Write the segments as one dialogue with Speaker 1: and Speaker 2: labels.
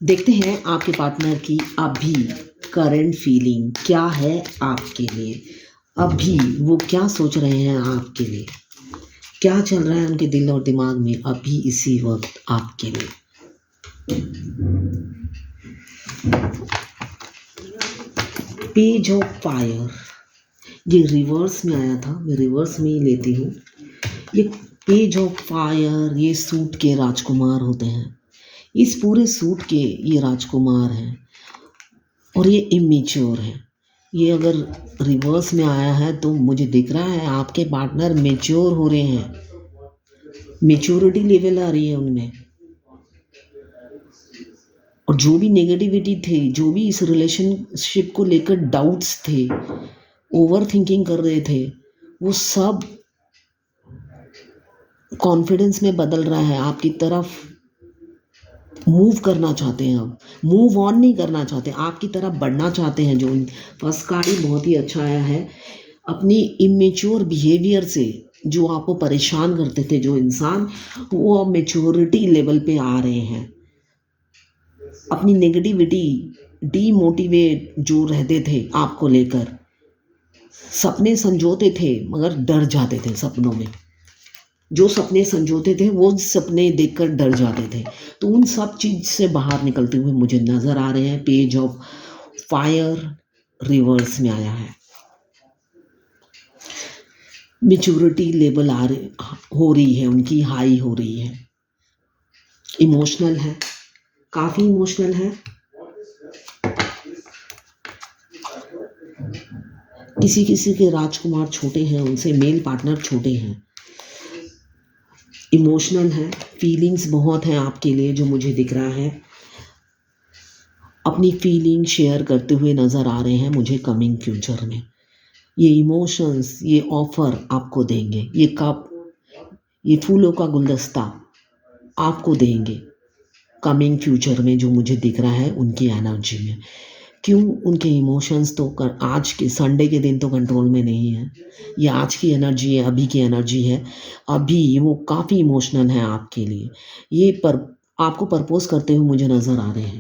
Speaker 1: देखते हैं आपके पार्टनर की अभी करंट फीलिंग क्या है आपके लिए। अभी वो क्या सोच रहे हैं आपके लिए, क्या चल रहा है उनके दिल और दिमाग में अभी इसी वक्त आपके लिए। पेज ऑफ फायर, ये रिवर्स में आया था, मैं रिवर्स में ही लेती हूँ। ये पेज ऑफ फायर, ये सूट के राजकुमार होते हैं। इस पूरे सूट के ये राजकुमार हैं और ये इमेच्योर है। ये अगर रिवर्स में आया है तो मुझे दिख रहा है आपके पार्टनर मेच्योर हो रहे हैं, मेच्योरिटी लेवल आ रही है उनमें। और जो भी नेगेटिविटी थे, जो भी इस रिलेशनशिप को लेकर डाउट्स थे, ओवर थिंकिंग कर रहे थे, वो सब कॉन्फिडेंस में बदल रहा है, आपकी तरफ मूव करना चाहते हैं। अब मूव ऑन नहीं करना चाहते, आपकी तरफ बढ़ना चाहते हैं। जो फर्स्ट कार्ड ही बहुत ही अच्छा आया है। अपनी इमेच्योर बिहेवियर से जो आपको परेशान करते थे जो इंसान, वो अब मेच्योरिटी लेवल पे आ रहे हैं। अपनी नेगेटिविटी, डीमोटिवेट जो रहते थे आपको लेकर, सपने संजोते थे मगर डर जाते थे सपनों में। जो सपने संजोते थे वो सपने देखकर डर जाते थे, तो उन सब चीज से बाहर निकलते हुए मुझे नजर आ रहे हैं। पेज ऑफ फायर रिवर्स में आया है। मेच्योरिटी लेवल हो रही है उनकी, हाई हो रही है। इमोशनल है, काफी इमोशनल है। किसी किसी के राजकुमार छोटे हैं, उनसे मेल पार्टनर छोटे हैं। इमोशनल है, फीलिंग्स बहुत हैं आपके लिए जो मुझे दिख रहा है। अपनी फीलिंग शेयर करते हुए नज़र आ रहे हैं मुझे कमिंग फ्यूचर में। ये इमोशंस, ये ऑफर आपको देंगे, ये कप, ये फूलों का गुलदस्ता आपको देंगे कमिंग फ्यूचर में, जो मुझे दिख रहा है उनकी एनर्जी में। क्यों उनके इमोशंस तो आज के संडे के दिन तो कंट्रोल में नहीं है। ये आज की एनर्जी है, अभी की एनर्जी है। अभी वो काफ़ी इमोशनल है आपके लिए। ये पर आपको प्रपोज करते हुए मुझे नज़र आ रहे हैं।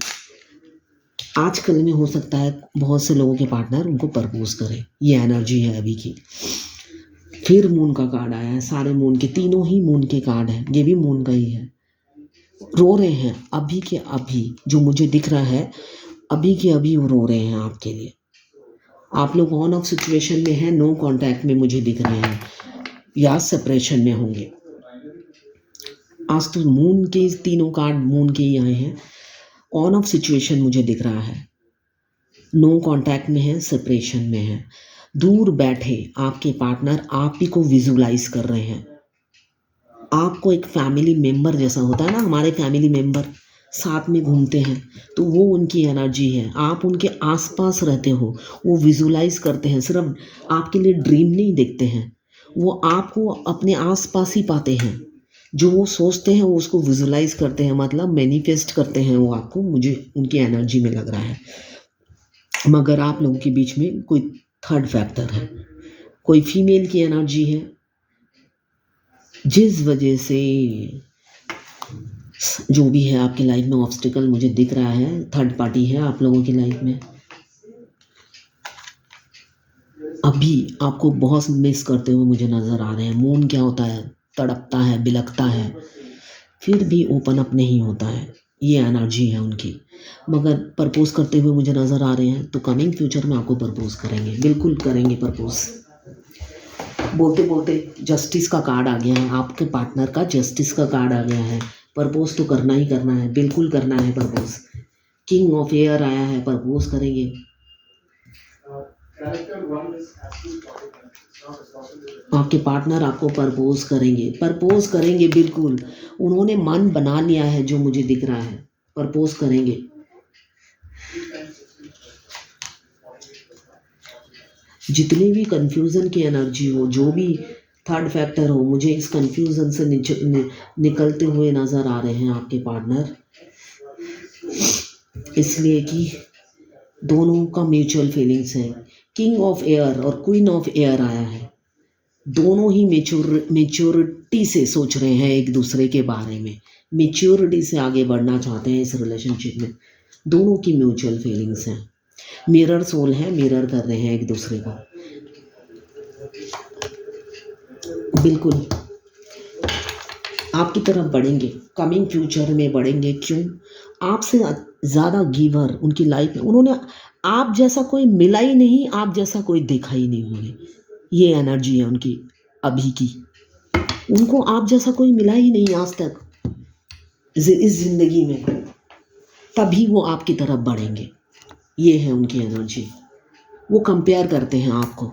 Speaker 1: आजकल में हो सकता है बहुत से लोगों के पार्टनर उनको प्रपोज करें, ये एनर्जी है अभी की। फिर मून का कार्ड आया है, सारे मून के, तीनों ही मून के कार्ड हैं, ये भी मून का ही है। रो रहे हैं अभी के अभी, जो मुझे दिख रहा है अभी के अभी वो रो रहे हैं आपके लिए। आप लोग ऑन ऑफ सिचुएशन में हैं, नो कांटेक्ट में मुझे दिख रहे हैं, या सेपरेशन में होंगे। आज तो मून के तीनों कार्ड मून के ही आए हैं। ऑन ऑफ सिचुएशन मुझे दिख रहा है, नो कांटेक्ट में है, सेपरेशन में है। दूर बैठे आपके पार्टनर आप ही को विजुलाइज कर रहे हैं। आपको एक फैमिली मेंबर जैसा होता है ना, हमारे फैमिली मेंबर साथ में घूमते हैं, तो वो उनकी एनर्जी है। आप उनके आसपास रहते हो, वो विजुलाइज करते हैं। सिर्फ आपके लिए ड्रीम नहीं देखते हैं, वो आपको अपने आसपास ही पाते हैं। जो वो सोचते हैं वो उसको विजुलाइज करते हैं, मतलब मैनिफेस्ट करते हैं वो आपको, मुझे उनकी एनर्जी में लग रहा है। मगर आप लोगों के बीच में कोई थर्ड फैक्टर है, कोई फीमेल की एनर्जी है, जिस वजह से जो भी है आपकी लाइफ में ऑब्स्टिकल मुझे दिख रहा है। थर्ड पार्टी है आप लोगों की लाइफ में। अभी आपको बहुत मिस करते हुए मुझे नज़र आ रहे हैं। मून क्या होता है, तड़पता है, बिलखता है, फिर भी ओपन अप नहीं होता है, ये एनर्जी है उनकी। मगर प्रपोज करते हुए मुझे नज़र आ रहे हैं, तो कमिंग फ्यूचर में आपको प्रपोज करेंगे, बिल्कुल करेंगे प्रपोज। बोलते बोलते जस्टिस का कार्ड आ गया है, आपके पार्टनर का जस्टिस का कार्ड आ गया है। प्रपोज तो करना ही करना है, बिल्कुल करना है प्रपोज। किंग ऑफ एयर आया है, प्रपोज करेंगे। आपके पार्टनर आपको प्रपोज करेंगे, प्रपोज करेंगे बिल्कुल। उन्होंने मन बना लिया है जो मुझे दिख रहा है, प्रपोज करेंगे। जितनी भी कंफ्यूजन की एनर्जी हो, जो भी थर्ड फैक्टर हो, मुझे इस कंफ्यूजन से निकलते हुए नजर आ रहे हैं आपके पार्टनर। इसलिए कि दोनों का म्यूचुअल फीलिंग्स है। किंग ऑफ एयर और क्वीन ऑफ एयर आया है। दोनों ही मेच्योरिटी से सोच रहे हैं एक दूसरे के बारे में, मेच्योरिटी से आगे बढ़ना चाहते हैं इस रिलेशनशिप में। दोनों की म्यूचुअल फीलिंग्स हैं, मिरर सोल है, मिरर कर रहे हैं एक दूसरे को। बिल्कुल आपकी तरफ बढ़ेंगे, कमिंग फ्यूचर में बढ़ेंगे। क्यों? आपसे ज़्यादा गिवर उनकी लाइफ में, उन्होंने आप जैसा कोई मिला ही नहीं, आप जैसा कोई देखा ही नहीं उन्होंने। ये एनर्जी है उनकी अभी की, उनको आप जैसा कोई मिला ही नहीं आज तक इस ज़िंदगी में, तभी वो आपकी तरफ बढ़ेंगे। ये है उनकी एनर्जी। वो कंपेयर करते हैं आपको,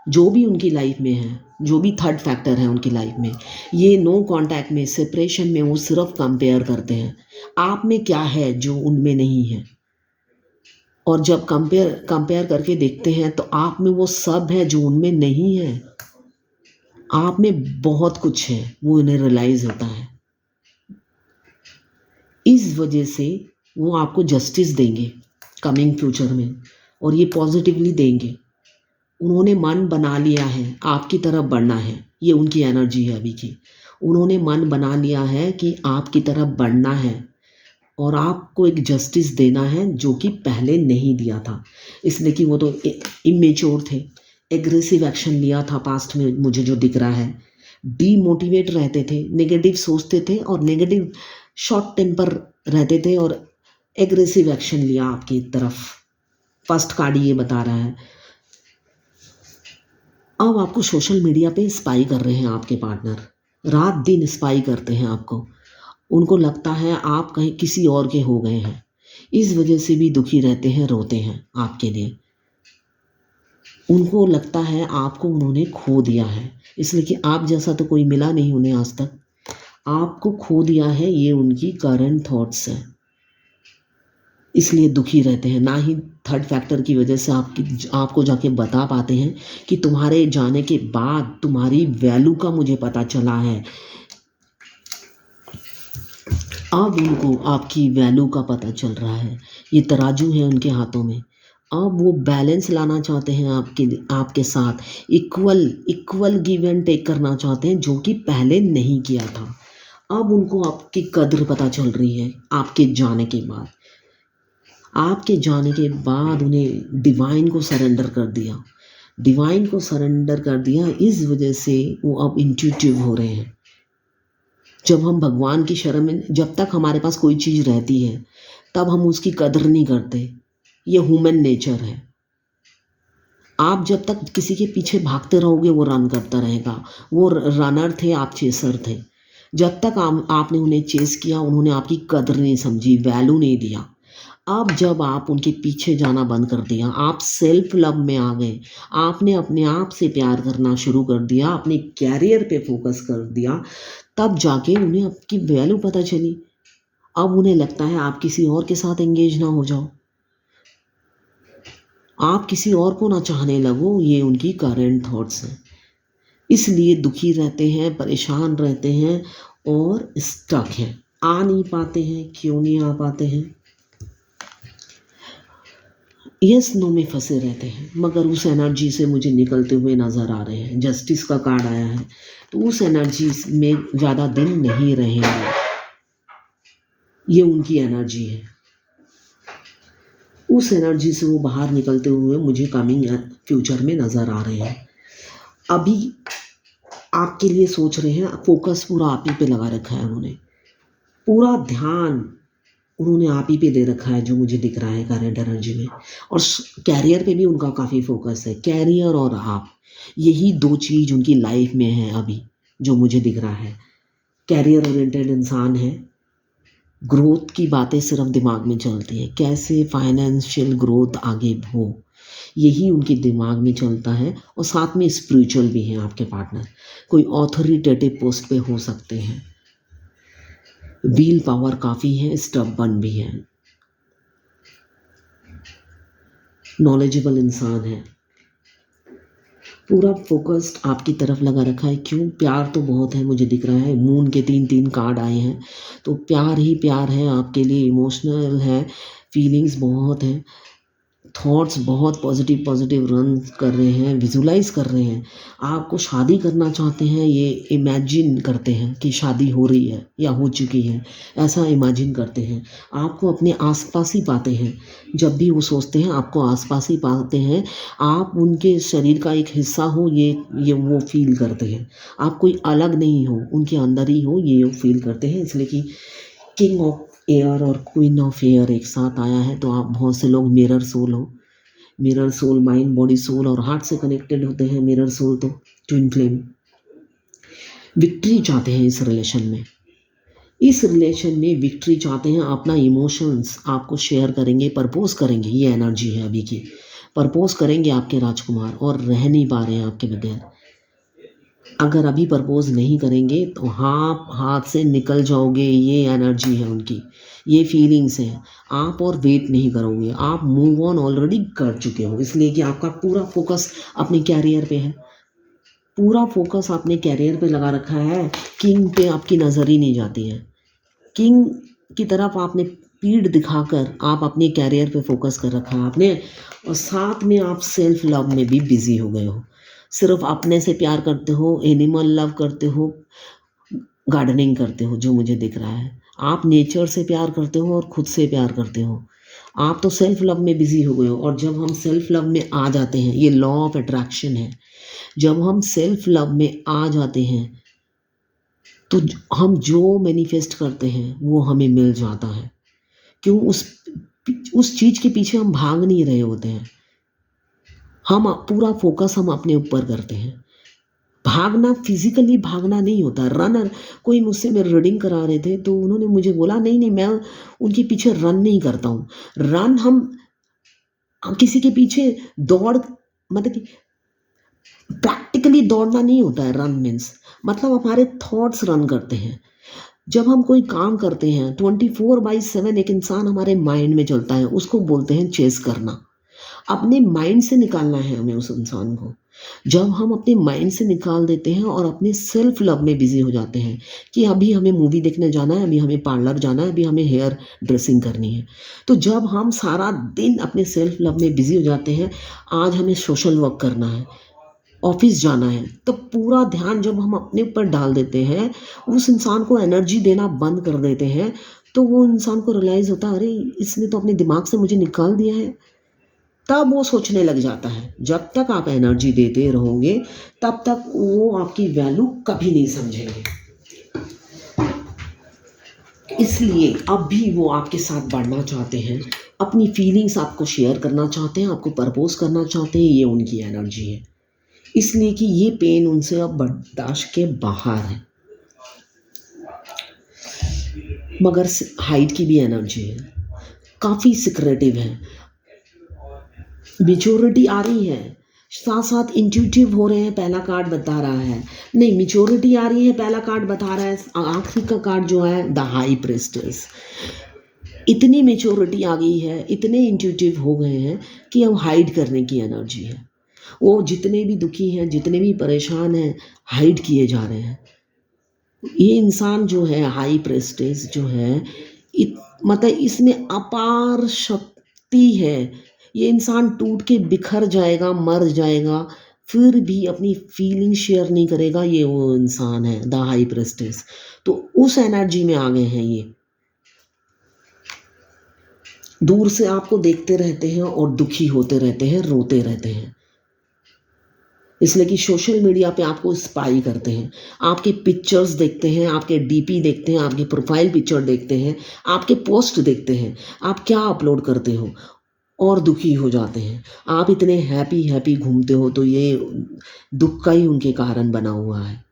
Speaker 1: जो भी उनकी लाइफ में है, जो भी थर्ड फैक्टर है उनकी लाइफ में, ये नो कांटेक्ट में, सेपरेशन में, वो सिर्फ कंपेयर करते हैं आप में क्या है जो उनमें नहीं है। और जब कंपेयर करके देखते हैं तो आप में वो सब है जो उनमें नहीं है। आप में बहुत कुछ है, वो उन्हें रियलाइज होता है। इस वजह से वो आपको जस्टिस देंगे कमिंग फ्यूचर में, और ये पॉजिटिवली देंगे। उन्होंने मन बना लिया है आपकी तरफ बढ़ना है, ये उनकी एनर्जी है अभी की। उन्होंने मन बना लिया है कि आपकी तरफ बढ़ना है और आपको एक जस्टिस देना है जो कि पहले नहीं दिया था, इसलिए कि वो तो इमेच्योर थे, एग्रेसिव एक्शन लिया था पास्ट में, मुझे जो दिख रहा है। डीमोटिवेट रहते थे, नेगेटिव सोचते थे और नेगेटिव शॉर्ट टेम्पर रहते थे और एग्रेसिव एक्शन लिया आपकी तरफ। फर्स्ट कार्ड ये बता रहा है। अब आपको सोशल मीडिया पे स्पाई कर रहे हैं आपके पार्टनर, रात दिन स्पाई करते हैं आपको। उनको लगता है आप कहीं किसी और के हो गए हैं, इस वजह से भी दुखी रहते हैं, रोते हैं आपके लिए। उनको लगता है आपको उन्होंने खो दिया है, इसलिए कि आप जैसा तो कोई मिला नहीं उन्हें आज तक, आपको खो दिया है, ये उनकी करंट थॉट्स है, इसलिए दुखी रहते हैं। ना ही थर्ड फैक्टर की वजह से आपको जाके बता पाते हैं कि तुम्हारे जाने के बाद तुम्हारी वैल्यू का मुझे पता चला है। अब उनको आपकी वैल्यू का पता चल रहा है। ये तराजू है उनके हाथों में। अब वो बैलेंस लाना चाहते हैं आपके साथ, इक्वल गिव एंड टेक करना चाहते हैं, जो कि पहले नहीं किया था। अब उनको आपकी कद्र पता चल रही है आपके जाने के बाद। आपके जाने के बाद उन्हें डिवाइन को सरेंडर कर दिया, डिवाइन को सरेंडर कर दिया। इस वजह से वो अब इंट्यूटिव हो रहे हैं। जब हम भगवान की शरण में, जब तक हमारे पास कोई चीज़ रहती है तब हम उसकी कदर नहीं करते, ये ह्यूमन नेचर है। आप जब तक किसी के पीछे भागते रहोगे वो रन करता रहेगा। वो रनर थे, आप चेसर थे। जब तक आपने उन्हें चेस किया, उन्होंने आपकी कदर नहीं समझी, वैल्यू नहीं दिया। अब जब आप उनके पीछे जाना बंद कर दिया, आप सेल्फ लव में आ गए, आपने अपने आप से प्यार करना शुरू कर दिया, अपने कैरियर पे फोकस कर दिया, तब जाके उन्हें आपकी वैल्यू पता चली। अब उन्हें लगता है आप किसी और के साथ एंगेज ना हो जाओ, आप किसी और को ना चाहने लगो। ये उनकी करंट थॉट्स हैं, इसलिए दुखी रहते हैं, परेशान रहते हैं और स्टक हैं, आ नहीं पाते हैं। क्यों नहीं आ पाते हैं? यस नो में फंसे रहते हैं, मगर उस एनर्जी से मुझे निकलते हुए नज़र आ रहे हैं। जस्टिस का कार्ड आया है, तो उस एनर्जी में ज़्यादा दिन नहीं रहेंगे। ये उनकी एनर्जी है, उस एनर्जी से वो बाहर निकलते हुए मुझे कमिंग फ्यूचर में नज़र आ रहे हैं। अभी आपके लिए सोच रहे हैं, फोकस पूरा आप ही पे लगा रखा है उन्होंने, पूरा ध्यान उन्होंने आप ही पे दे रखा है, जो मुझे दिख रहा है करंट एनर्जी में। और कैरियर पे भी उनका काफ़ी फोकस है। कैरियर और आप, यही दो चीज़ उनकी लाइफ में है अभी, जो मुझे दिख रहा है। कैरियर ओरिएंटेड इंसान है, ग्रोथ की बातें सिर्फ दिमाग में चलती हैं, कैसे फाइनेंशियल ग्रोथ आगे हो, यही उनके दिमाग में चलता है। और साथ में स्पिरिचुअल भी हैं आपके पार्टनर, कोई ऑथोरिटेटिव पोस्ट पे हो सकते हैं, व्हील पावर काफ़ी है, स्टबर्न भी है, नॉलेजेबल इंसान है, पूरा फोकस्ड आपकी तरफ लगा रखा है। क्यों? प्यार तो बहुत है, मुझे दिख रहा है। मून के 3 कार्ड आए हैं, तो प्यार ही प्यार है आपके लिए, इमोशनल है, फीलिंग्स बहुत हैं। थॉट्स बहुत पॉजिटिव पॉजिटिव रन कर रहे हैं, विजुलाइज कर रहे हैं। आपको शादी करना चाहते हैं, ये इमेजिन करते हैं कि शादी हो रही है या हो चुकी है, ऐसा इमेजिन करते हैं। आपको अपने आसपास ही पाते हैं, जब भी वो सोचते हैं आपको आसपास ही पाते हैं। आप उनके शरीर का एक हिस्सा हो, ये वो फील करते हैं। आप कोई अलग नहीं हो, उनके अंदर ही हो, ये फील करते हैं। इसलिए कि किंग ऑफ एयर और क्वीन ऑफ एयर एक साथ आया है, तो आप बहुत से लोग मिरर सोल हो। Mirror soul mind body soul और हार्ट से कनेक्टेड होते हैं। मिरर सोल तो ट्विन फ्लेम विक्ट्री चाहते हैं इस रिलेशन में। इस रिलेशन में विक्ट्री चाहते हैं। अपना इमोशंस आपको शेयर करेंगे, प्रपोज करेंगे। ये एनर्जी है अभी की। प्रपोज करेंगे आपके राजकुमार और रह नहीं पा रहे हैं आपके बगैर। अगर अभी प्रपोज नहीं करेंगे तो आप हाथ से निकल जाओगे। ये एनर्जी है उनकी, ये फीलिंग्स हैं। आप और वेट नहीं करोगे, आप मूव ऑन ऑलरेडी कर चुके हो। इसलिए कि आपका पूरा फोकस अपने कैरियर पे है। पूरा फोकस आपने कैरियर पे लगा रखा है। किंग पे आपकी नज़र ही नहीं जाती है। किंग की तरफ आपने पीठ दिखाकर आप अपने कैरियर पे फोकस कर रखा है आपने, और साथ में आप सेल्फ लव में भी बिजी हो गए हो। सिर्फ अपने से प्यार करते हो, एनिमल लव करते हो, गार्डनिंग करते हो, जो मुझे दिख रहा है। आप नेचर से प्यार करते हो और खुद से प्यार करते हो। आप तो सेल्फ लव में बिजी हो गए हो। और जब हम सेल्फ लव में आ जाते हैं, ये लॉ ऑफ अट्रैक्शन है, जब हम सेल्फ लव में आ जाते हैं तो हम जो मैनिफेस्ट करते हैं वो हमें मिल जाता है। क्यों? उस चीज़ के पीछे हम भाग नहीं रहे होते हैं। हम पूरा फोकस हम अपने ऊपर करते हैं। भागना फिजिकली भागना नहीं होता। रनर, कोई मुझसे मेरे रीडिंग करा रहे थे तो उन्होंने मुझे बोला नहीं नहीं, मैं उनके पीछे रन नहीं करता हूँ। रन हम किसी के पीछे दौड़, मतलब कि प्रैक्टिकली दौड़ना नहीं होता है। रन मीन्स मतलब हमारे थॉट्स रन करते हैं। जब हम कोई काम करते हैं 24/7 एक इंसान हमारे माइंड में चलता है, उसको बोलते हैं चेस करना। अपने माइंड से निकालना है हमें उस इंसान को। जब हम अपने माइंड से निकाल देते हैं और अपने सेल्फ लव में बिजी हो जाते हैं कि अभी हमें मूवी देखने जाना है, अभी हमें पार्लर जाना है, अभी हमें हेयर ड्रेसिंग करनी है, तो जब हम सारा दिन अपने सेल्फ लव में बिजी हो जाते हैं, आज हमें सोशल वर्क करना है, ऑफिस जाना है, तो पूरा ध्यान जब हम अपने ऊपर डाल देते हैं, उस इंसान को एनर्जी देना बंद कर देते हैं, तो वो इंसान को रियलाइज़ होता है अरे इसने तो अपने दिमाग से मुझे निकाल दिया है। तब वो सोचने लग जाता है। जब तक आप एनर्जी देते रहोगे तब तक वो आपकी वैल्यू कभी नहीं समझेंगे। इसलिए अब भी वो आपके साथ बढ़ना चाहते हैं, अपनी फीलिंग्स आपको शेयर करना चाहते हैं, आपको प्रपोज करना चाहते हैं। ये उनकी एनर्जी है। इसलिए कि ये पेन उनसे अब बर्दाश्त के बाहर है। मगर हाइट की भी एनर्जी है, काफ़ी सिक्रेटिव है। मेच्योरिटी आ रही है, साथ साथ इंट्यूटिव हो रहे हैं। पहला कार्ड बता रहा है, नहीं मेच्योरिटी आ रही है, पहला कार्ड बता रहा है। आखिरी का कार्ड जो है द हाई प्रिस्टेस। इतनी मेच्योरिटी आ गई है, इतने इंट्यूटिव हो गए हैं कि अब हाइड करने की एनर्जी है। वो जितने भी दुखी हैं, जितने भी परेशान हैं, हाइड किए जा रहे हैं। ये इंसान जो है हाई प्रेस्टेज जो है, मतलब इसमें अपार शक्ति है। ये इंसान टूट के बिखर जाएगा, मर जाएगा, फिर भी अपनी फीलिंग शेयर नहीं करेगा। ये वो इंसान है द हाई प्रेस्टेज। तो उस एनर्जी में आ गए हैं ये। दूर से आपको देखते रहते हैं और दुखी होते रहते हैं, रोते रहते हैं। इसलिए कि सोशल मीडिया पे आपको स्पाई करते हैं, आपके पिक्चर्स देखते हैं, आपके डीपी देखते हैं, आपके प्रोफाइल पिक्चर देखते हैं, आपके पोस्ट देखते हैं, आप क्या अपलोड करते हो, और दुखी हो जाते हैं। आप इतने हैप्पी हैप्पी घूमते हो तो ये दुख का ही उनके कारण बना हुआ है।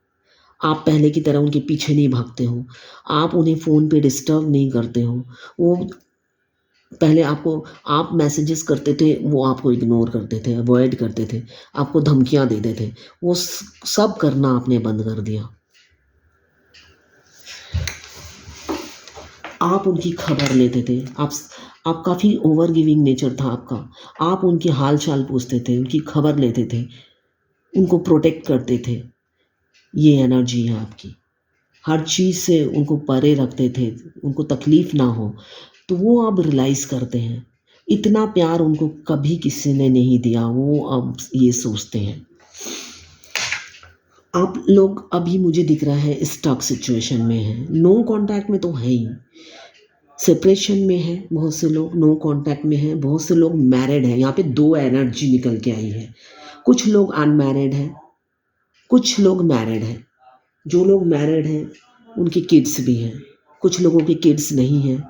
Speaker 1: आप पहले की तरह उनके पीछे नहीं भागते हो, आप उन्हें फ़ोन पे डिस्टर्ब नहीं करते हो। वो पहले आपको, आप मैसेजेस करते थे वो आपको इग्नोर करते थे, अवॉइड करते थे, आपको धमकियां देते थे। वो सब करना आपने बंद कर दिया। आप उनकी खबर लेते थे। आप काफ़ी ओवर गिविंग नेचर था आपका। आप उनके हाल चाल पूछते थे, उनकी खबर लेते थे, उनको प्रोटेक्ट करते थे। ये एनर्जी है आपकी। हर चीज़ से उनको परे रखते थे, उनको तकलीफ़ ना हो। तो वो अब रियलाइज़ करते हैं, इतना प्यार उनको कभी किसी ने नहीं दिया, वो अब ये सोचते हैं। आप लोग अभी मुझे दिख रहा है स्टक सिचुएशन में है, नो कांटेक्ट में तो है ही, सेपरेशन में है बहुत से लोग, नो कांटेक्ट में है बहुत से लोग, मैरिड है। यहाँ पे दो एनर्जी निकल के आई है। कुछ लोग अनमैरिड हैं, कुछ लोग मैरिड हैं। जो लोग मैरिड हैं उनके किड्स भी हैं, कुछ लोगों के किड्स नहीं हैं,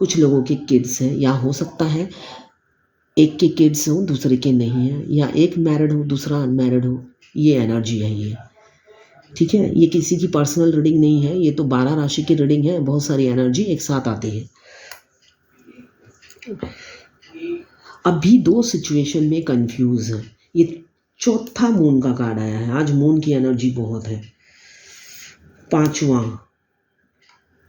Speaker 1: कुछ लोगों के किड्स हैं, या हो सकता है एक के किड्स हो दूसरे के नहीं हैं, या एक मैरिड हो दूसरा अनमैरिड हो। ये एनर्जी है ये, ठीक है। ये किसी की पर्सनल रीडिंग नहीं है, ये तो 12 राशि की रीडिंग है, बहुत सारी एनर्जी एक साथ आती है। अभी दो सिचुएशन में कंफ्यूज है। ये चौथा मून का कार्ड आया है, आज मून की एनर्जी बहुत है। पांचवा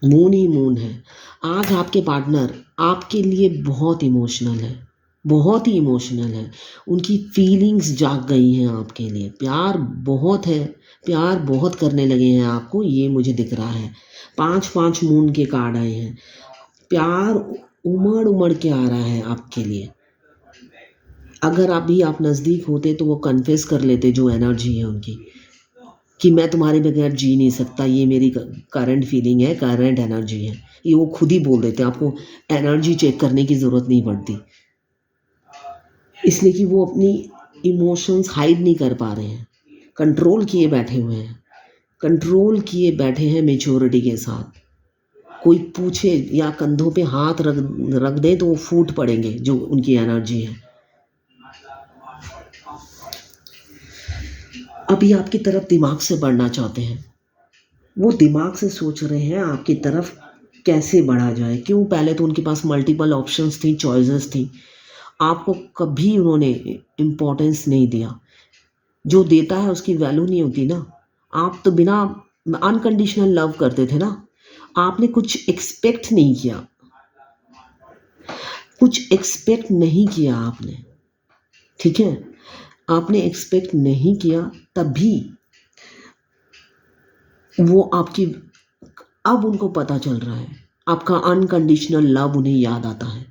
Speaker 1: मून ही मून है। आज आपके पार्टनर आपके लिए बहुत इमोशनल है, बहुत ही इमोशनल है। उनकी फीलिंग्स जाग गई हैं आपके लिए, प्यार बहुत है, प्यार बहुत करने लगे हैं आपको, ये मुझे दिख रहा है। 5 मून के कार्ड आए हैं। प्यार उमड़ उमड़ के आ रहा है आपके लिए। अगर अभी आप नज़दीक होते तो वो कन्फेस कर लेते जो एनर्जी है उनकी, कि मैं तुम्हारे बगैर जी नहीं सकता, ये मेरी करंट फीलिंग है, करंट एनर्जी है। ये वो खुद ही बोल देते, आपको एनर्जी चेक करने की ज़रूरत नहीं पड़ती, इसलिए कि वो अपनी इमोशंस हाइड नहीं कर पा रहे हैं, कंट्रोल किए बैठे हुए हैं, कंट्रोल किए बैठे हैं मेच्योरिटी के साथ। कोई पूछे या कंधों पे हाथ रख रख दे तो वो फूट पड़ेंगे, जो उनकी एनर्जी है। अभी आपकी तरफ दिमाग से बढ़ना चाहते हैं, वो दिमाग से सोच रहे हैं आपकी तरफ कैसे बढ़ा जाए। क्यों? पहले तो उनके पास मल्टीपल ऑप्शंस थी, चॉइसेस थी, आपको कभी उन्होंने इम्पोर्टेंस नहीं दिया। जो देता है उसकी वैल्यू नहीं होती ना। आप तो बिना अनकंडीशनल लव करते थे ना, आपने कुछ एक्सपेक्ट नहीं किया, कुछ एक्सपेक्ट नहीं किया आपने, ठीक है। आपने एक्सपेक्ट नहीं किया, तभी वो आपकी, अब उनको पता चल रहा है आपका अनकंडीशनल लव उन्हें याद आता है।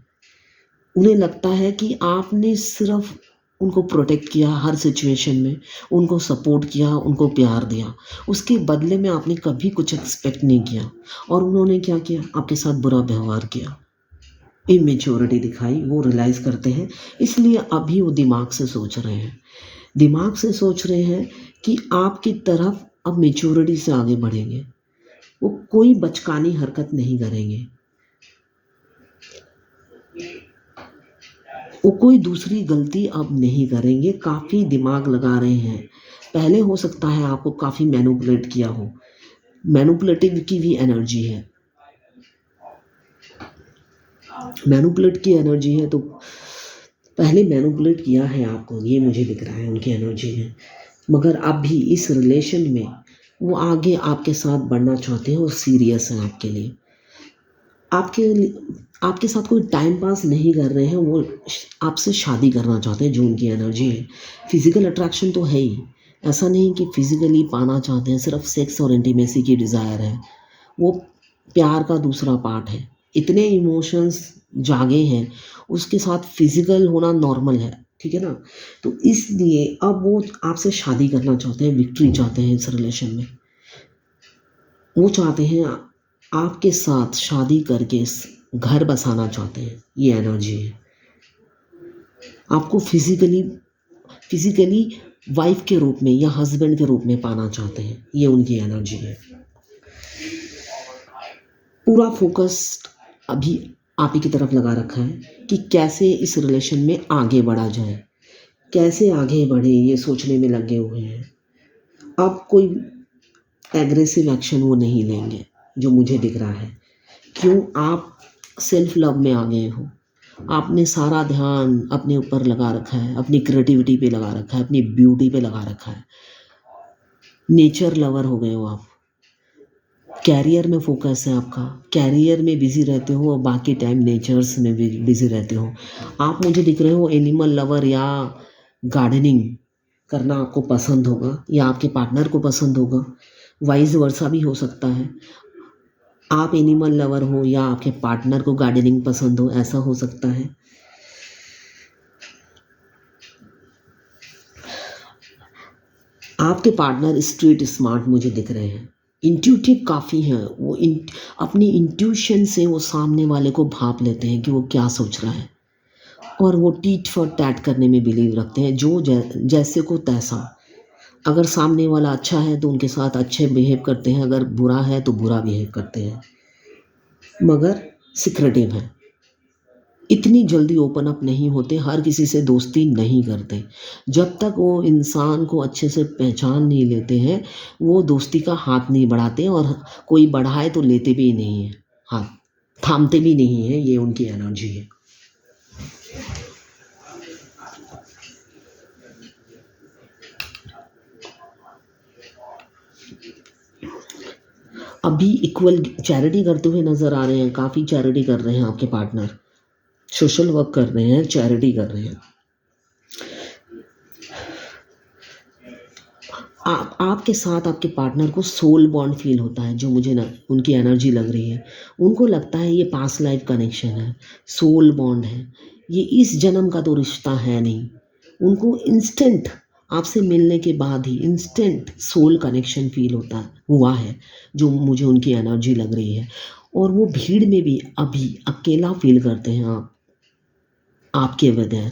Speaker 1: उन्हें लगता है कि आपने सिर्फ उनको प्रोटेक्ट किया हर सिचुएशन में, उनको सपोर्ट किया, उनको प्यार दिया, उसके बदले में आपने कभी कुछ एक्सपेक्ट नहीं किया। और उन्होंने क्या किया? आपके साथ बुरा व्यवहार किया, इमेच्योरिटी दिखाई। वो रियलाइज़ करते हैं, इसलिए अभी वो दिमाग से सोच रहे हैं, दिमाग से सोच रहे हैं कि आपकी तरफ अब मेच्योरिटी से आगे बढ़ेंगे। वो कोई बचकानी हरकत नहीं करेंगे, वो कोई दूसरी गलती अब नहीं करेंगे। काफ़ी दिमाग लगा रहे हैं। पहले हो सकता है आपको काफ़ी मैनिपुलेट किया हो, मैनिपुलेटिव की भी एनर्जी है, मैनिपुलेट की एनर्जी है, तो पहले मैनिपुलेट किया है आपको, ये मुझे दिख रहा है उनकी एनर्जी में। मगर अब भी इस रिलेशन में वो आगे आपके साथ बढ़ना चाहते हैं, वो सीरियस हैं आपके लिए, आपके साथ कोई टाइम पास नहीं कर रहे हैं, वो आपसे शादी करना चाहते हैं, जो उनकी एनर्जी है। फिजिकल अट्रैक्शन तो है ही, ऐसा नहीं कि फिजिकली पाना चाहते हैं, सिर्फ सेक्स और इंटीमेसी की डिज़ायर है, वो प्यार का दूसरा पार्ट है। इतने इमोशंस जागे हैं, उसके साथ फिजिकल होना नॉर्मल है, ठीक है ना। तो इसलिए अब वो आपसे शादी करना चाहते हैं, विक्ट्री चाहते हैं इस रिलेशन में। वो चाहते हैं आपके साथ शादी करके घर बसाना चाहते हैं, ये एनर्जी है। आपको फिजिकली वाइफ के रूप में या हस्बैंड के रूप में पाना चाहते हैं, ये उनकी एनर्जी है। पूरा फोकस अभी आप ही की तरफ लगा रखा है कि कैसे इस रिलेशन में आगे बढ़ा जाए, कैसे आगे बढ़े, ये सोचने में लगे हुए हैं। अब कोई एग्रेसिव एक्शन वो नहीं लेंगे, जो मुझे दिख रहा है। क्यों? आप सेल्फ लव में आ गए हो, आपने सारा ध्यान अपने ऊपर लगा रखा है, अपनी क्रिएटिविटी पे लगा रखा है, अपनी ब्यूटी पे लगा रखा है, नेचर लवर हो गए हो आप। कैरियर में फोकस है आपका, कैरियर में बिजी रहते हो और बाकी टाइम नेचर्स में भी बिजी रहते हो। आप मुझे दिख रहे हो एनिमल लवर, या गार्डनिंग करना आपको पसंद होगा, या आपके पार्टनर को पसंद होगा, वाइस वर्सा भी हो सकता है। आप एनिमल लवर हो या आपके पार्टनर को गार्डनिंग पसंद हो, ऐसा हो सकता है। आपके पार्टनर स्ट्रीट स्मार्ट मुझे दिख रहे हैं, इंट्यूटिव काफ़ी हैं वो, अपनी इंट्यूशन से वो सामने वाले को भाप लेते हैं कि वो क्या सोच रहा है, और वो टीट फॉर टैट करने में बिलीव रखते हैं, जो जैसे को तैसा। अगर सामने वाला अच्छा है तो उनके साथ अच्छे बिहेव करते हैं, अगर बुरा है तो बुरा बिहेव करते हैं, मगर सिक्रेटिव हैं, इतनी जल्दी ओपन अप नहीं होते, हर किसी से दोस्ती नहीं करते। जब तक वो इंसान को अच्छे से पहचान नहीं लेते हैं, वो दोस्ती का हाथ नहीं बढ़ाते, और कोई बढ़ाए तो लेते भी नहीं हैं हाथ, थामते भी नहीं हैं, ये उनकी एनर्जी है। अभी इक्वल चैरिटी करते हुए नज़र आ रहे हैं, काफ़ी चैरिटी कर रहे हैं आपके पार्टनर, सोशल वर्क कर रहे हैं, चैरिटी कर रहे हैं। आपके साथ आपके पार्टनर को सोल बॉन्ड फील होता है, जो मुझे ना उनकी एनर्जी लग रही है, उनको लगता है ये पास्ट लाइफ कनेक्शन है, सोल बॉन्ड है, ये इस जन्म का तो रिश्ता है नहीं। उनको इंस्टेंट आपसे मिलने के बाद ही इंस्टेंट सोल कनेक्शन फील होता हुआ है, जो मुझे उनकी एनर्जी लग रही है। और वो भीड़ में भी अभी अकेला फील करते हैं आपके बगैर।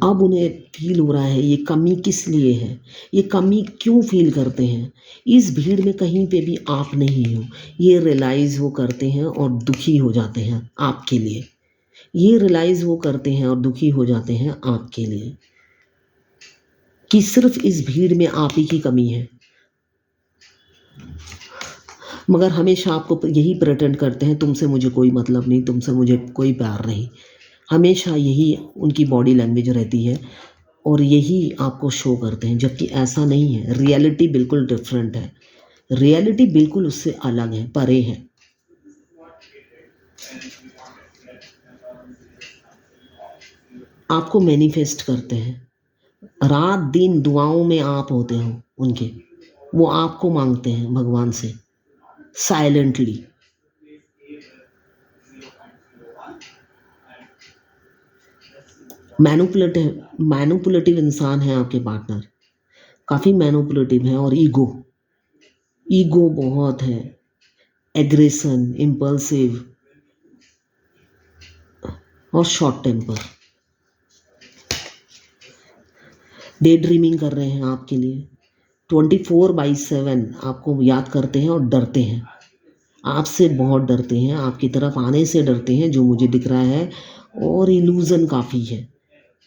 Speaker 1: अब उन्हें फील हो रहा है ये कमी किस लिए है, ये कमी क्यों फील करते हैं, इस भीड़ में कहीं पे भी आप नहीं हो, ये रियलाइज़ वो करते हैं और दुखी हो जाते हैं आपके लिए। ये रियलाइज़ वो करते हैं और दुखी हो जाते हैं आपके लिए, कि सिर्फ इस भीड़ में आप ही की कमी है। मगर हमेशा आपको यही प्रिटेंड करते हैं, तुमसे मुझे कोई मतलब नहीं, तुमसे मुझे कोई प्यार नहीं। हमेशा यही उनकी बॉडी लैंग्वेज रहती है, और यही आपको शो करते हैं, जबकि ऐसा नहीं है। रियलिटी बिल्कुल डिफरेंट है, रियलिटी बिल्कुल उससे अलग है, परे है। आपको मैनिफेस्ट करते हैं, रात दिन दुआओं में आप होते हो उनके, वो आपको मांगते हैं भगवान से साइलेंटली। मैनुपुलेटिव इंसान है आपके पार्टनर, काफ़ी मैनुपुलेटिव है, और ईगो बहुत है, एग्रेशन, इम्पल्सिव और शॉर्ट टेम्पर। डे ड्रीमिंग कर रहे हैं आपके लिए, 24/7 आपको याद करते हैं और डरते हैं, आपसे बहुत डरते हैं, आपकी तरफ आने से डरते हैं, जो मुझे दिख रहा है। और इल्यूज़न काफ़ी है,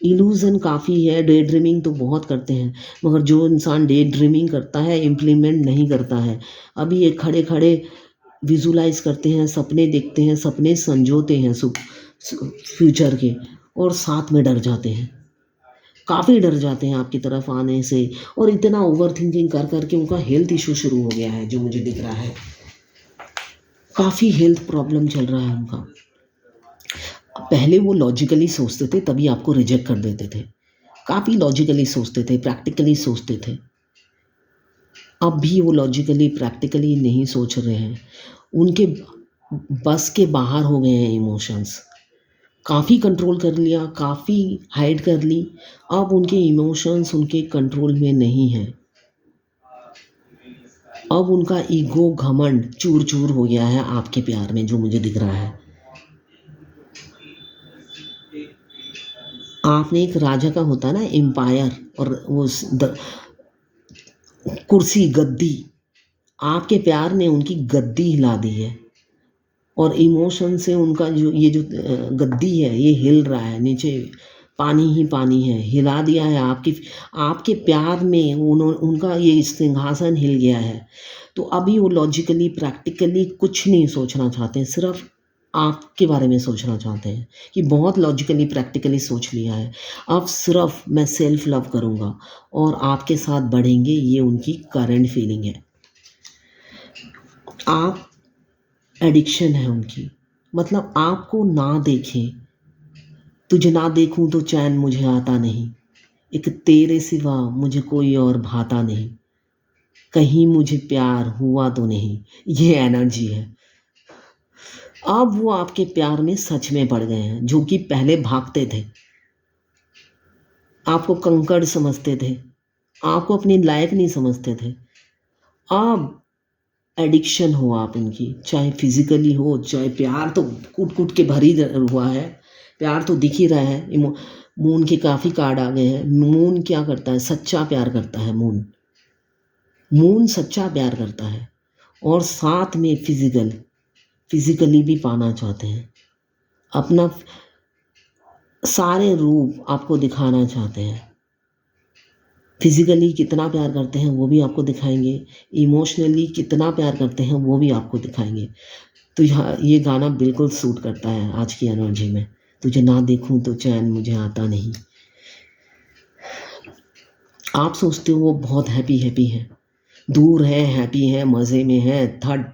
Speaker 1: इल्यूज़न काफ़ी है। डे ड्रीमिंग तो बहुत करते हैं, मगर जो इंसान डे ड्रीमिंग करता है इम्प्लीमेंट नहीं करता है। अभी ये खड़े खड़े विजुलाइज करते हैं, सपने देखते हैं, सपने संजोते हैं फ्यूचर के, और साथ में डर जाते हैं, काफ़ी डर जाते हैं आपकी तरफ आने से। और इतना ओवर थिंकिंग कर करके उनका हेल्थ इशू शुरू हो गया है, जो मुझे दिख रहा है, काफ़ी हेल्थ प्रॉब्लम चल रहा है उनका। पहले वो लॉजिकली सोचते थे, तभी आपको रिजेक्ट कर देते थे, काफ़ी लॉजिकली सोचते थे, प्रैक्टिकली सोचते थे। अब भी वो लॉजिकली प्रैक्टिकली नहीं सोच रहे हैं, उनके बस के बाहर हो गए हैं इमोशंस, काफ़ी कंट्रोल कर लिया, काफ़ी हाइड कर ली, अब उनके इमोशंस उनके कंट्रोल में नहीं हैं। अब उनका ईगो घमंड चूर चूर हो गया है आपके प्यार में, जो मुझे दिख रहा है। आपने एक राजा का होता है ना एम्पायर, और वो कुर्सी गद्दी, आपके प्यार ने उनकी गद्दी हिला दी है, और इमोशन से उनका जो ये जो गद्दी है ये हिल रहा है, नीचे पानी ही पानी है, हिला दिया है आपके प्यार में उनका ये सिंहासन हिल गया है। तो अभी वो लॉजिकली प्रैक्टिकली कुछ नहीं सोचना चाहते हैं, सिर्फ आपके बारे में सोचना चाहते हैं, कि बहुत लॉजिकली प्रैक्टिकली सोच लिया है, अब सिर्फ मैं सेल्फ लव करूँगा और आपके साथ बढ़ेंगे, ये उनकी करंट फीलिंग है। आप एडिक्शन है उनकी, मतलब आपको ना देखें, तुझे ना देखूं तो चैन मुझे आता नहीं, एक तेरे सिवा मुझे कोई और भाता नहीं, कहीं मुझे प्यार हुआ तो नहीं, ये एनर्जी है। अब वो आपके प्यार में सच में पड़ गए हैं, जो कि पहले भागते थे। आपको कंकड़ समझते थे, आपको अपनी लायक नहीं समझते थे। अब एडिक्शन हो आप उनकी, चाहे फिज़िकली हो, चाहे प्यार तो कूट-कूट के भर ही हुआ है, प्यार तो दिख ही रहा है। मून के काफ़ी कार्ड आ गए हैं। मून क्या करता है? सच्चा प्यार करता है मून। मून सच्चा प्यार करता है और साथ में फिज़िकली भी पाना चाहते हैं। अपना सारे रूप आपको दिखाना चाहते हैं। फिज़िकली कितना प्यार करते हैं वो भी आपको दिखाएँगे, इमोशनली कितना प्यार करते हैं वो भी आपको दिखाएँगे। तो यहाँ ये गाना बिल्कुल सूट करता है आज की एनर्जी में। तुझे ना देखूँ तो चैन मुझे आता नहीं। आप सोचते हो वो बहुत हैप्पी है, दूर है, हैप्पी है, मज़े में है, थर्ड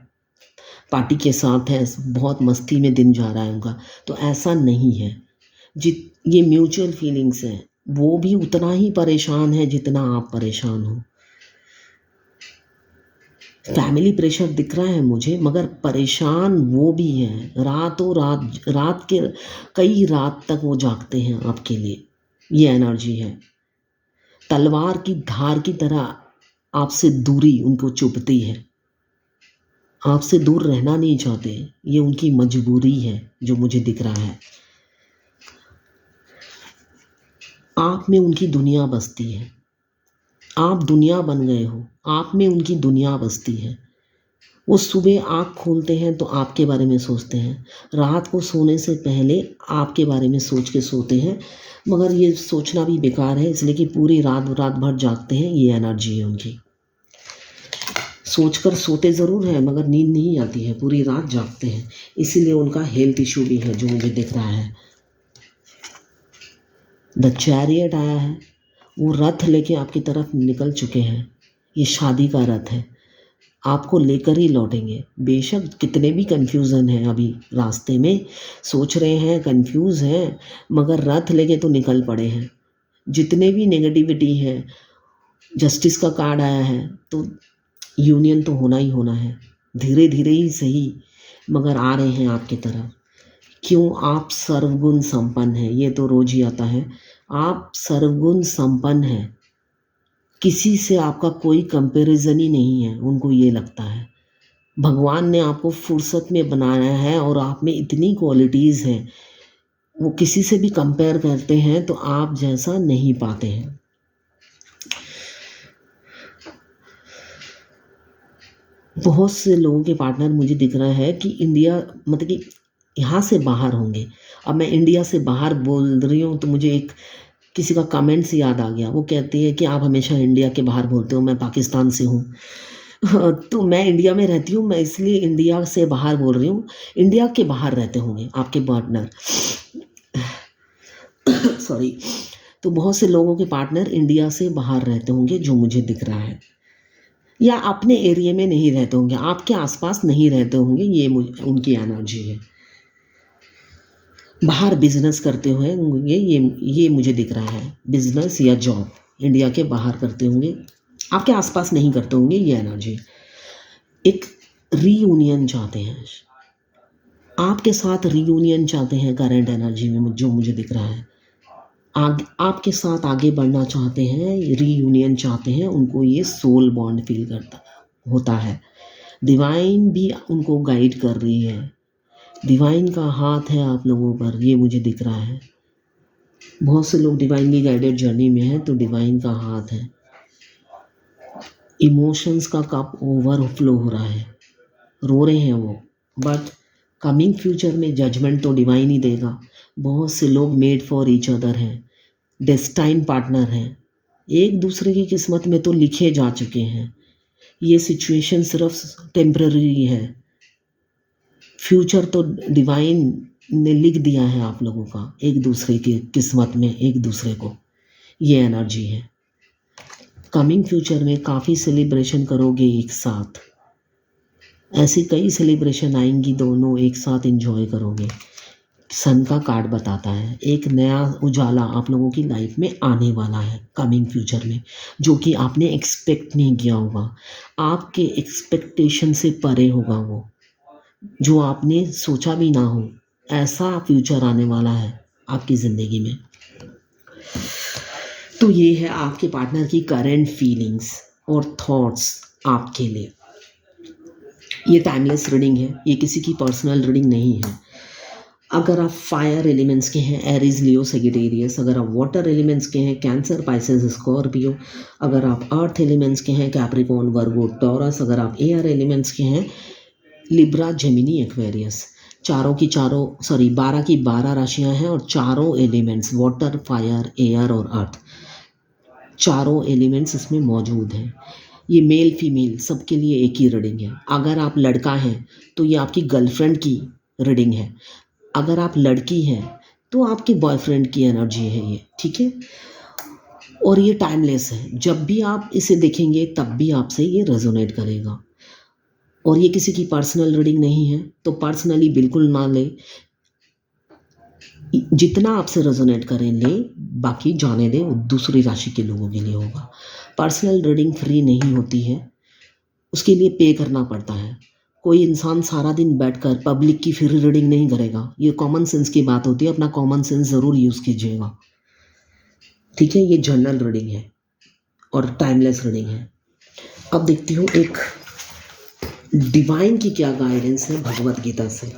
Speaker 1: पार्टी के साथ है, बहुत मस्ती में दिन जा रहा है उनका, तो ऐसा नहीं है। ये म्यूचुअल फीलिंग्स हैं, वो भी उतना ही परेशान है जितना आप परेशान हो। फैमिली प्रेशर दिख रहा है मुझे, मगर परेशान वो भी हैं। रात के कई रात तक वो जागते हैं आपके लिए। ये एनर्जी है। तलवार की धार की तरह आपसे दूरी उनको चुभती है। आपसे दूर रहना नहीं चाहते, ये उनकी मजबूरी है जो मुझे दिख रहा है। आप में उनकी दुनिया बसती है, आप दुनिया बन गए हो, आप में उनकी दुनिया बसती है। वो सुबह आँख खोलते हैं तो आपके बारे में सोचते हैं, रात को सोने से पहले आपके बारे में सोच के सोते हैं, मगर ये सोचना भी बेकार है, इसलिए कि पूरी रात भर जागते हैं। ये एनर्जी है उनकी। सोचकर सोते ज़रूर हैं मगर नींद नहीं आती है, पूरी रात जागते हैं, इसीलिए उनका हेल्थ इशू भी है जो मुझे दिख रहा है। द चैरियट आया है, वो रथ लेके आपकी तरफ निकल चुके हैं। ये शादी का रथ है, आपको लेकर ही लौटेंगे। बेशक कितने भी कन्फ्यूज़न हैं अभी रास्ते में, सोच रहे हैं, कन्फ्यूज़ हैं, मगर रथ लेके तो निकल पड़े हैं। जितने भी नेगेटिविटी है, जस्टिस का कार्ड आया है, तो यूनियन तो होना ही होना है, धीरे धीरे ही सही, मगर आ रहे हैं आपकी तरफ। क्यों? आप सर्वगुण संपन्न हैं, ये तो रोज ही आता है। आप सर्वगुण संपन्न हैं, किसी से आपका कोई कंपैरिजन ही नहीं है, उनको ये लगता है। भगवान ने आपको फुर्सत में बनाया है और आप में इतनी क्वालिटीज़ हैं, वो किसी से भी कंपेयर करते हैं तो आप जैसा नहीं पाते हैं। बहुत से लोगों के पार्टनर मुझे दिख रहा है कि इंडिया, मतलब कि यहाँ से बाहर होंगे। अब मैं इंडिया से बाहर बोल रही हूँ तो मुझे एक किसी का कमेंट्स याद आ गया। वो कहती है कि आप हमेशा इंडिया के बाहर बोलते हो, मैं पाकिस्तान से हूँ। तो मैं इंडिया में रहती हूँ, मैं इसलिए इंडिया से बाहर बोल रही हूँ। इंडिया के बाहर रहते होंगे आपके पार्टनर। सॉरी। तो बहुत से लोगों के पार्टनर इंडिया से बाहर रहते होंगे जो मुझे दिख रहा है, या अपने एरिया में नहीं रहते होंगे, आपके आसपास नहीं रहते होंगे। ये उनकी एनर्जी है। बाहर बिजनेस करते हुए होंगे, ये मुझे दिख रहा है। बिजनेस या जॉब इंडिया के बाहर करते होंगे, आपके आसपास नहीं करते होंगे। ये एनर्जी एक रीयूनियन चाहते हैं, आपके साथ रीयूनियन चाहते हैं। करंट एनर्जी में जो मुझे दिख रहा है, आपके साथ आगे बढ़ना चाहते हैं, रीयूनियन चाहते हैं। उनको ये सोल बॉन्ड फील करता होता है। डिवाइन भी उनको गाइड कर रही है, डिवाइन का हाथ है आप लोगों पर, ये मुझे दिख रहा है। बहुत से लोग डिवाइनली गाइडेड जर्नी में हैं, तो डिवाइन का हाथ है। इमोशंस का कप ओवरफ्लो हो रहा है, रो रहे हैं वो, बट कमिंग फ्यूचर में जजमेंट तो डिवाइन ही देगा। बहुत से लोग मेड फॉर ईच अदर हैं, डेस्टाइन पार्टनर हैं, एक दूसरे की किस्मत में तो लिखे जा चुके हैं। ये सिचुएशन सिर्फ टेम्पररी है, फ्यूचर तो डिवाइन ने लिख दिया है आप लोगों का, एक दूसरे की किस्मत में एक दूसरे को। ये एनर्जी है। कमिंग फ्यूचर में काफ़ी सेलिब्रेशन करोगे एक साथ, ऐसी कई सेलिब्रेशन आएंगी, दोनों एक साथ एंजॉय करोगे। सन का कार्ड बताता है एक नया उजाला आप लोगों की लाइफ में आने वाला है कमिंग फ्यूचर में, जो कि आपने एक्सपेक्ट नहीं किया होगा। आपके एक्सपेक्टेशन से परे होगा वो, जो आपने सोचा भी ना हो। ऐसा फ्यूचर आने वाला है आपकी ज़िंदगी में। तो ये है आपके पार्टनर की करंट फीलिंग्स और थॉट्स आपके लिए। ये टाइमलेस रीडिंग है, ये किसी की पर्सनल रीडिंग नहीं है। अगर आप फायर एलिमेंट्स के हैं, एरीज, लियो, सेजिटेरियस। अगर आप वाटर एलिमेंट्स के हैं, कैंसर, पाइसेस, स्कॉर्पियो। अगर आप अर्थ एलिमेंट्स के हैं, कैप्रिकॉर्न, वर्गो, टॉरस। अगर आप एयर एलिमेंट्स के हैं, लिब्रा, जेमिनी, एक्वेरियस। चारों की चारों 12 की 12 राशियां हैं और चारों एलिमेंट्स वाटर, फायर, एयर और अर्थ, चारों एलिमेंट्स इसमें मौजूद हैं। ये मेल फीमेल सबके लिए एक ही रीडिंग है। अगर आप लड़का हैं तो ये आपकी गर्लफ्रेंड की रीडिंग है। अगर आप लड़की हैं तो आपके बॉयफ्रेंड की एनर्जी है ये, ठीक है। और ये टाइमलेस है, जब भी आप इसे देखेंगे तब भी आपसे ये रेजोनेट करेगा। और ये किसी की पर्सनल रीडिंग नहीं है, तो पर्सनली बिल्कुल ना ले। जितना आपसे रेजोनेट करें ले, बाकी जाने दे, दूसरी राशि के लोगों के लिए होगा। पर्सनल रीडिंग फ्री नहीं होती है, उसके लिए पे करना पड़ता है। कोई इंसान सारा दिन बैठकर पब्लिक की फ्री रीडिंग नहीं करेगा। ये कॉमन सेंस की बात होती है, अपना कॉमन सेंस ज़रूर यूज़ कीजिएगा, ठीक है। ये जनरल रीडिंग है और टाइमलेस रीडिंग है। अब देखती हूँ एक डिवाइन की क्या गाइडेंस है भगवत गीता से।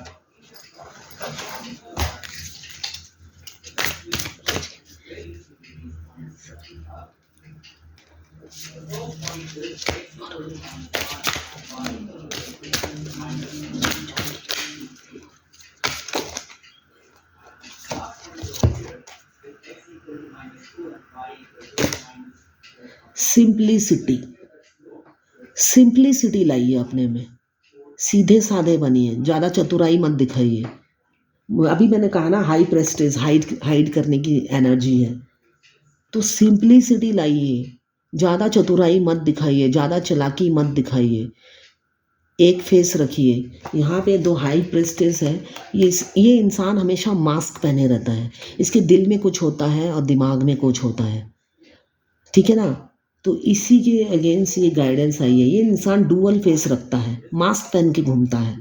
Speaker 1: सिंप्लिसिटी, सिंप्लिसिटी लाइए अपने में, सीधे साधे बनिए, ज़्यादा चतुराई मत दिखाइए। अभी मैंने कहा ना, हाई प्रेस्टेज, हाइड करने की एनर्जी है, तो सिंप्लिसिटी लाइए, ज़्यादा चतुराई मत दिखाइए, ज़्यादा चालाकी मत दिखाइए, एक फेस रखिए। यहाँ पे 2 हाई प्रेस्टेज है, ये इंसान हमेशा मास्क पहने रहता है, इसके दिल में कुछ होता है और दिमाग में कुछ होता है, ठीक है ना। तो इसी के अगेंस्ट ये गाइडेंस आई है। ये इंसान डुअल फेस रखता है, मास्क पहन के घूमता है,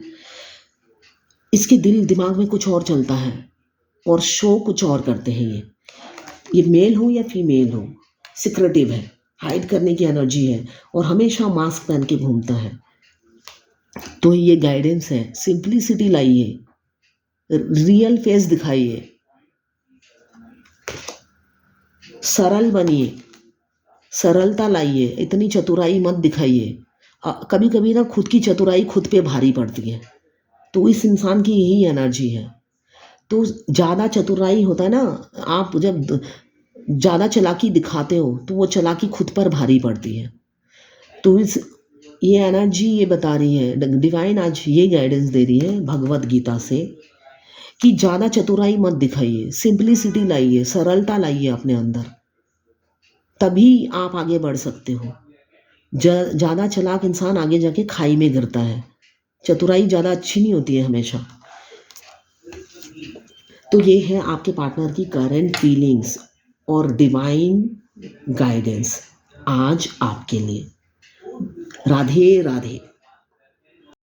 Speaker 1: इसके दिल दिमाग में कुछ और चलता है और शो कुछ और करते हैं। ये मेल हो या फीमेल हो, सिक्रेटिव है, हाइड करने की एनर्जी है और हमेशा मास्क पहन के घूमता है। तो ये गाइडेंस है, सिंप्लिसिटी लाइए, रियल फेस दिखाइए, सरल बनिए, सरलता लाइए, इतनी चतुराई मत दिखाइए। कभी कभी ना खुद की चतुराई खुद पे भारी पड़ती है, तो इस इंसान की यही एनर्जी है। तो ज़्यादा चतुराई होता है ना, आप जब ज़्यादा चालाकी दिखाते हो तो वो चालाकी खुद पर भारी पड़ती है। तो ये एनर्जी ये बता रही है, डिवाइन आज ये गाइडेंस दे रही है भगवत गीता से कि ज़्यादा चतुराई मत दिखाइए, सिंप्लिसिटी लाइए, सरलता लाइए अपने अंदर, तभी आप आगे बढ़ सकते हो। ज़्यादा चालाक इंसान आगे जाके खाई में गिरता है। चतुराई ज़्यादा अच्छी नहीं होती है हमेशा। तो ये है आपके पार्टनर की करंट फीलिंग्स और डिवाइन गाइडेंस आज आपके लिए। राधे राधे।